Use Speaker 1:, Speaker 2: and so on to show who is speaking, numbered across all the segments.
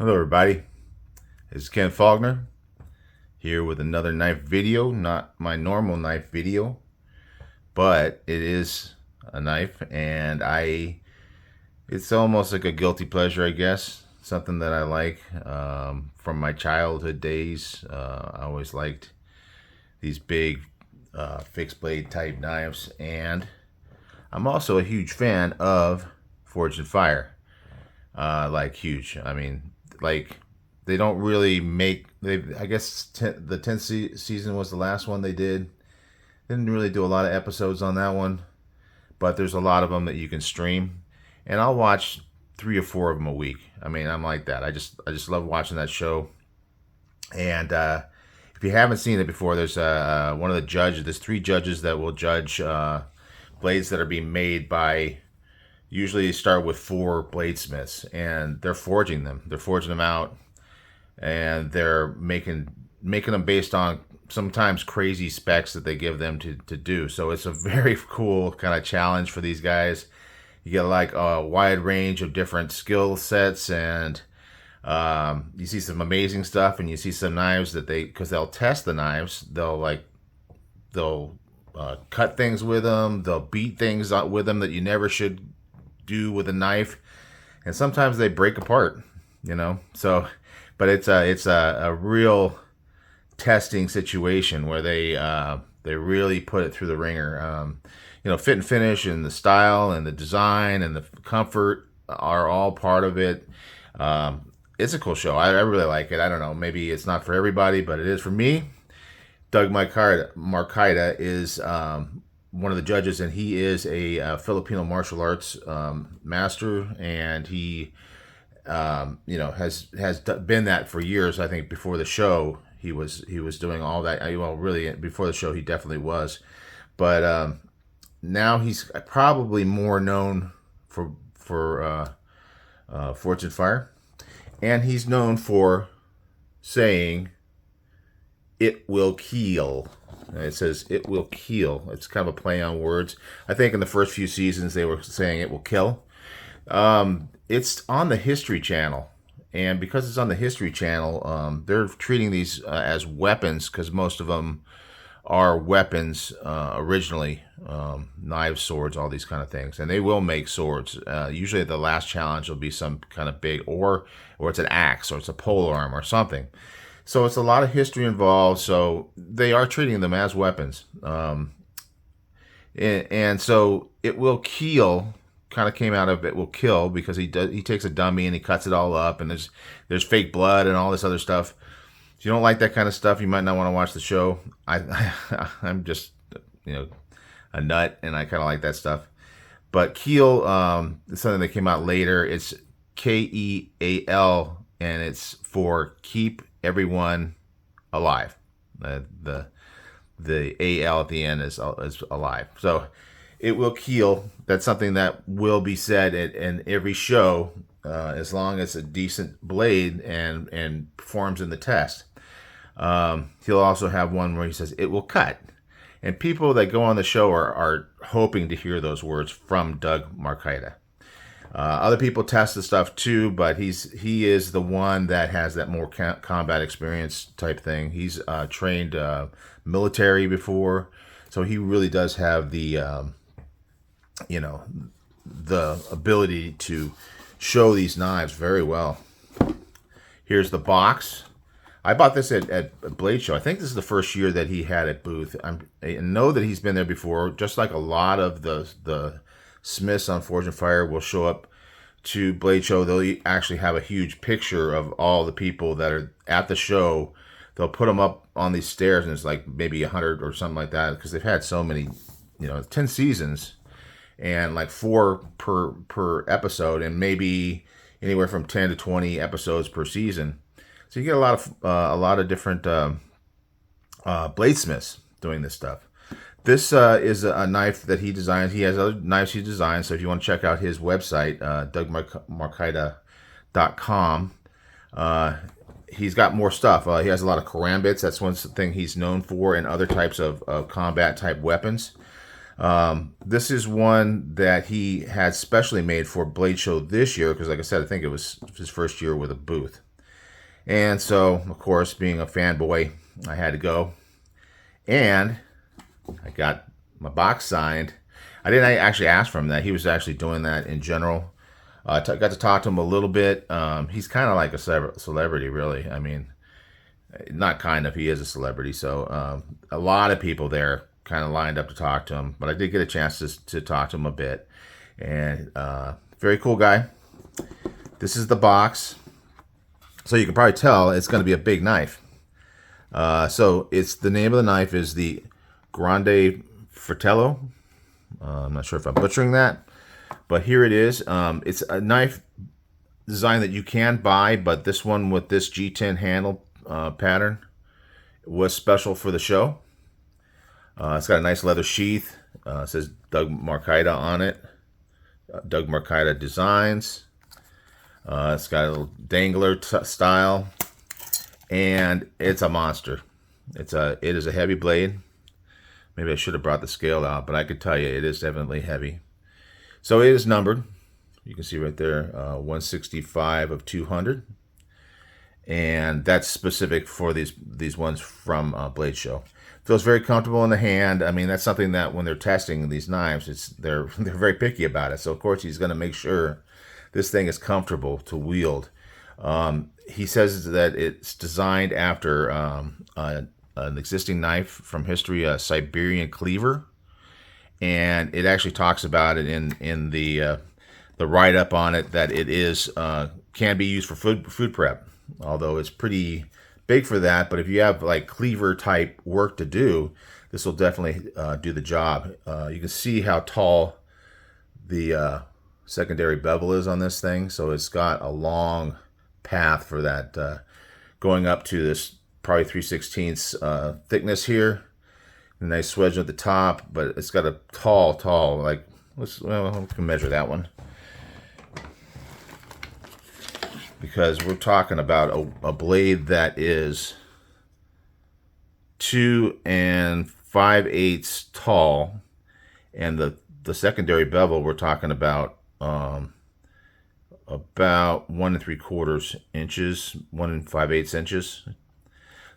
Speaker 1: Hello everybody, it's Ken Faulkner here with another knife video. Not my normal knife video, but it is a knife, and it's almost like a guilty pleasure, I guess. Something that I like from my childhood days. I always liked these big fixed blade type knives, and I'm also a huge fan of Forged in Fire. Like huge. I mean, like they don't really make. I guess the 10th season was the last one they did. Didn't really do a lot of episodes on that one, but there's a lot of them that you can stream, and I'll watch 3 or 4 of them a week. I mean, I'm like that. I just love watching that show. And if you haven't seen it before, there's one of the judges. There's 3 judges that will judge blades that are being made by. Usually you start with 4 bladesmiths, and they're forging them. They're forging them out, and they're making them based on sometimes crazy specs that they give them to do. So it's a very cool kind of challenge for these guys. You get like a wide range of different skill sets, and you see some amazing stuff, and you see some knives that because they'll test the knives. They'll cut things with them. They'll beat things with them that you never should do with a knife, and sometimes they break apart, so but it's a real testing situation where they really put it through the ringer. Fit and finish and the style and the design and the comfort are all part of it. It's a cool show. I really like it. I don't know, maybe it's not for everybody, but it is for me. Doug Marcaida is one of the judges, and he is a Filipino martial arts master, and he has been that for years. I think before the show he was doing all that. Well, really before the show he definitely was, but now he's probably more known for Forged in Fire, and he's known for saying it will KEAL. It says it will KEAL. It's kind of a play on words. I think in the first few seasons they were saying it will kill. It's on the History Channel, and because it's on the History Channel, they're treating these as weapons, because most of them are weapons originally. Knives, swords, all these kind of things, and they will make swords. Usually the last challenge will be some kind of big, or it's an axe, or it's a pole arm or something. So it's a lot of history involved. So they are treating them as weapons. And so it will KEAL kind of came out of it will kill, because he takes a dummy and he cuts it all up, and there's fake blood and all this other stuff. If you don't like that kind of stuff, you might not want to watch the show. I'm just a nut, and I kind of like that stuff. But KEAL is something that came out later. It's KEAL, and it's for keep everyone alive. The AL at the end is alive. So it will KEAL. That's something that will be said in every show, as long as it's a decent blade and performs in the test. He'll also have one where he says it will cut. And people that go on the show are hoping to hear those words from Doug Marcaida. Other people test the stuff too, but he is the one that has that more combat experience type thing. He's trained military before, so he really does have the ability to show these knives very well. Here's the box. I bought this at Blade Show. I think this is the first year that he had a booth. I know that he's been there before. Just like a lot of the Smiths on Forged in Fire will show up to Blade Show. They'll actually have a huge picture of all the people that are at the show. They'll put them up on these stairs, and it's like maybe 100 or something like that, because they've had so many, 10 seasons, and like 4 per episode, and maybe anywhere from 10 to 20 episodes per season. So you get a lot of different bladesmiths doing this stuff. This is a knife that he designed. He has other knives he designed. So if you want to check out his website, dougmarcaida.com, he's got more stuff. He has a lot of karambits. That's one thing he's known for, and other types of combat type weapons. This is one that he had specially made for Blade Show this year, because like I said, I think it was his first year with a booth. And so, of course, being a fanboy, I had to go. And I got my box signed. I didn't actually ask for him that. He was actually doing that in general. I got to talk to him a little bit. He's kind of like a celebrity, really. I mean, not kind of, he is a celebrity. So a lot of people there kind of lined up to talk to him. But I did get a chance to talk to him a bit. And very cool guy. This is the box. So you can probably tell it's going to be a big knife. So it's the name of the knife is the Grande Fratello. I'm not sure if I'm butchering that, but here it is. It's a knife design that you can buy, but this one with this G10 handle pattern was special for the show. It's got a nice leather sheath. It says Doug Marcaida on it. Doug Marcaida Designs. It's got a little dangler style, and it's a monster. It is a heavy blade. Maybe I should have brought the scale out, but I could tell you it is definitely heavy. So it is numbered. You can see right there, 165 of 200, and that's specific for these ones from Blade Show. Feels very comfortable in the hand. I mean, that's something that when they're testing these knives, they're very picky about it. So of course he's going to make sure this thing is comfortable to wield. He says that it's designed after an existing knife from history, a Siberian cleaver, and it actually talks about it in the write-up on it that it is can be used for food prep, although it's pretty big for that. But if you have like cleaver type work to do, this will definitely do the job. You can see how tall the secondary bevel is on this thing, so it's got a long path for that going up to this probably 3/16 thickness here. A nice swedge at the top, but it's got a tall like we can measure that one, because we're talking about a blade that is 2 5/8 tall, and the secondary bevel we're talking about 1 3/4 inches, 1 5/8 inches.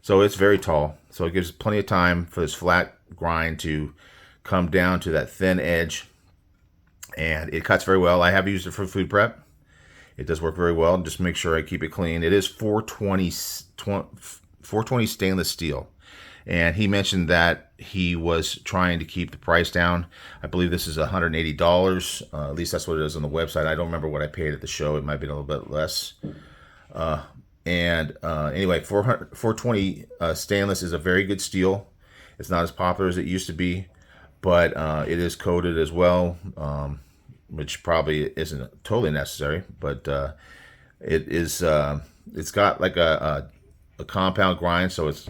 Speaker 1: So it's very tall. So it gives plenty of time for this flat grind to come down to that thin edge, and it cuts very well. I have used it for food prep. It does work very well. Just make sure I keep it clean. It is 420 stainless steel. And he mentioned that he was trying to keep the price down. I believe this is $180. At least that's what it is on the website. I don't remember what I paid at the show. It might be a little bit less. Anyway, 420 stainless is a very good steel. It's not as popular as it used to be, but it is coated as well, which probably isn't totally necessary. But it is. It's got like a compound grind, so it's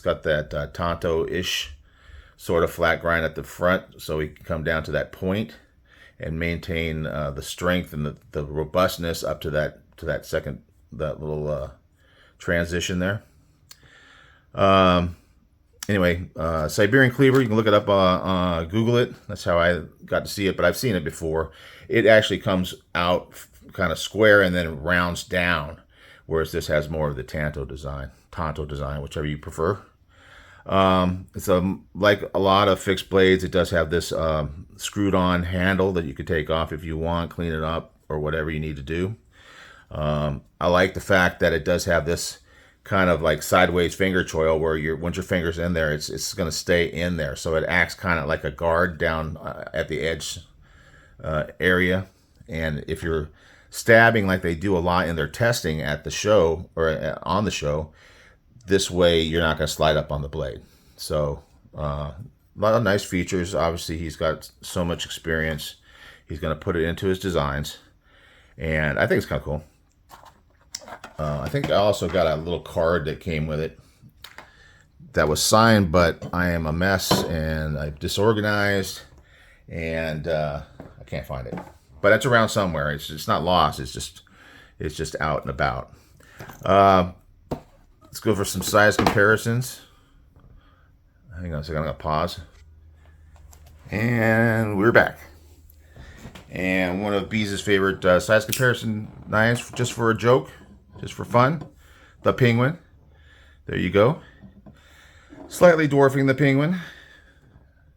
Speaker 1: got that Tonto-ish sort of flat grind at the front, so we can come down to that point and maintain the strength and the robustness up to that little transition there. Anyway, Siberian cleaver, you can look it up, Google it. That's how I got to see it, but I've seen it before. It actually comes out kind of square and then rounds down, whereas this has more of the Tonto design, whichever you prefer. It's like a lot of fixed blades, it does have this screwed on handle that you could take off if you want, clean it up, or whatever you need to do. I like the fact that it does have this kind of like sideways finger choil where once your finger's in there, it's going to stay in there. So it acts kind of like a guard down at the edge area. And if you're stabbing like they do a lot in their testing at the show or on the show, this way you're not going to slide up on the blade. So a lot of nice features. Obviously, he's got so much experience. He's going to put it into his designs, and I think it's kind of cool. I think I also got a little card that came with it that was signed, but I am a mess and I'm disorganized, and I can't find it. But it's around somewhere. It's not lost. It's just out and about. Let's go for some size comparisons. Hang on a second. I'm gonna pause, and we're back. And one of Beez's favorite size comparison knives, just for a joke, just for fun. the penguin. There you go. Slightly dwarfing the penguin.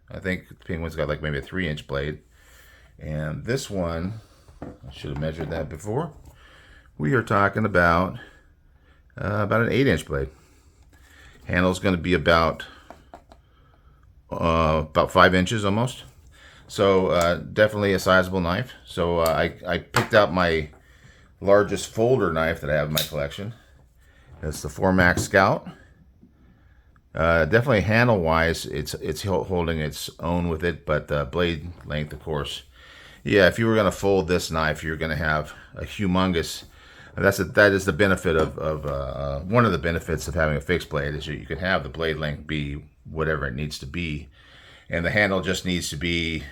Speaker 1: I think the penguin's got like maybe a 3-inch blade. And this one, I should have measured that before. We are talking about an 8-inch blade. Handle's going to be about 5 inches almost. So definitely a sizable knife. So I picked out my largest folder knife that I have in my collection. It's the 4 Scout. Definitely handle-wise, it's holding its own with it, but blade length, of course. Yeah, if you were going to fold this knife, you're going to have a humongous. That is the benefit of one of the benefits of having a fixed blade is you can have the blade length be whatever it needs to be, and the handle just needs to be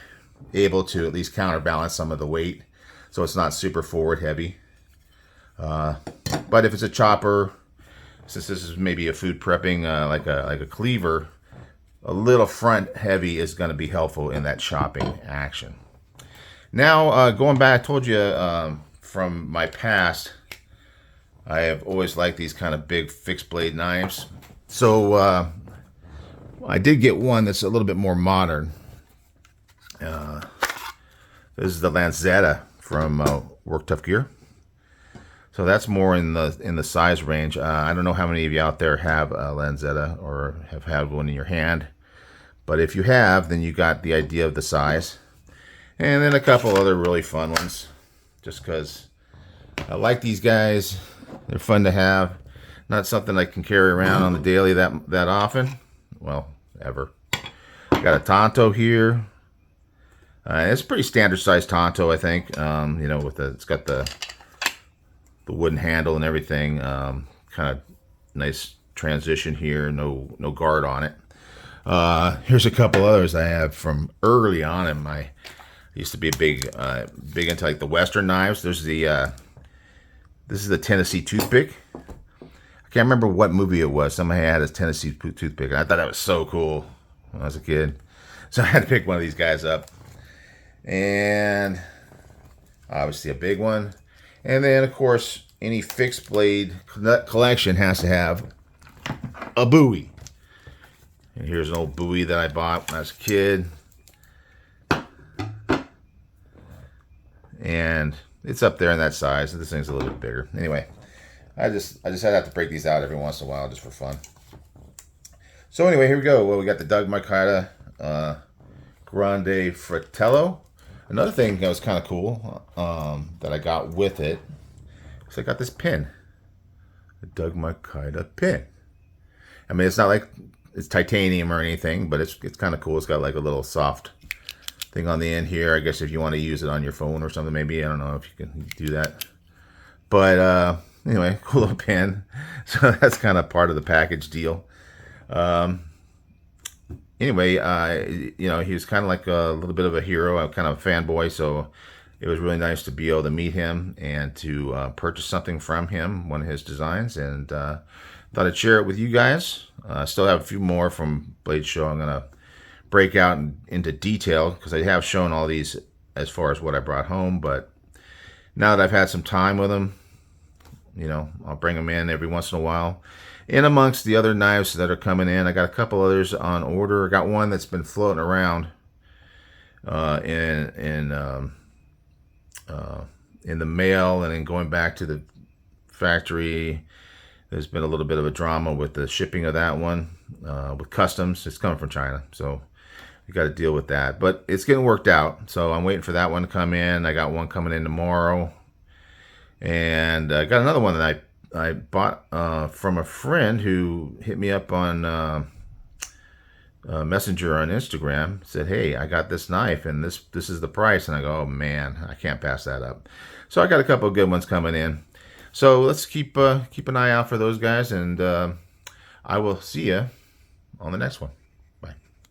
Speaker 1: able to at least counterbalance some of the weight, so it's not super forward heavy. But if it's a chopper, since this is maybe a food prepping like a cleaver, a little front heavy is going to be helpful in that chopping action. Now going back, I told you from my past, I have always liked these kind of big fixed blade knives. So I did get one that's a little bit more modern. This is the Lanzetta from Work Tough Gear. So that's more in the size range. I don't know how many of you out there have a Lanzetta or have had one in your hand, but if you have, then you got the idea of the size. And then a couple other really fun ones, just because I like these guys. They're fun to have. Not something I can carry around on the daily that often. Well, ever. Got a Tonto here. It's a pretty standard size Tonto, I think. You know, it's got the wooden handle and everything. Kind of nice transition here. No guard on it. Here's a couple others I have from early on in my. I used to be a big into like the Western knives. There's this is the Tennessee toothpick. I can't remember what movie it was. Somebody had a Tennessee toothpick, and I thought that was so cool when I was a kid. So I had to pick one of these guys up, and obviously a big one. And then of course, any fixed blade collection has to have a Bowie. And here's an old Bowie that I bought when I was a kid. And it's up there in that size. This thing's a little bit bigger. Anyway, I just had to have to break these out every once in a while just for fun. So anyway, here we go. Well, we got the Doug Marcaida Grande Fratello. Another thing that was kind of cool that I got with it is I got this pin, the Doug Marcaida pin. I mean, it's not like it's titanium or anything, but it's kind of cool. It's got like a little soft thing on the end here. I guess if you want to use it on your phone or something, maybe. I don't know if you can do that. But anyway, cool little pin. So that's kind of part of the package deal. Anyway, you know, he was kind of like a little bit of a hero. I'm kind of a fanboy, so it was really nice to be able to meet him and to purchase something from him, one of his designs, and thought I'd share it with you guys. I still have a few more from Blade Show. I'm going to break out into detail because I have shown all these as far as what I brought home, but now that I've had some time with them, you know, I'll bring them in every once in a while. In amongst the other knives that are coming in, I got a couple others on order. I got one that's been floating around in the mail, and then going back to the factory. There's been a little bit of a drama with the shipping of that one with customs. It's coming from China, so we got to deal with that. But it's getting worked out, so I'm waiting for that one to come in. I got one coming in tomorrow, and I got another one that I bought from a friend who hit me up on Messenger on Instagram. Said, "Hey, I got this knife, and this is the price." And I go, "Oh man, I can't pass that up." So I got a couple of good ones coming in. So let's keep an eye out for those guys, and I will see you on the next one.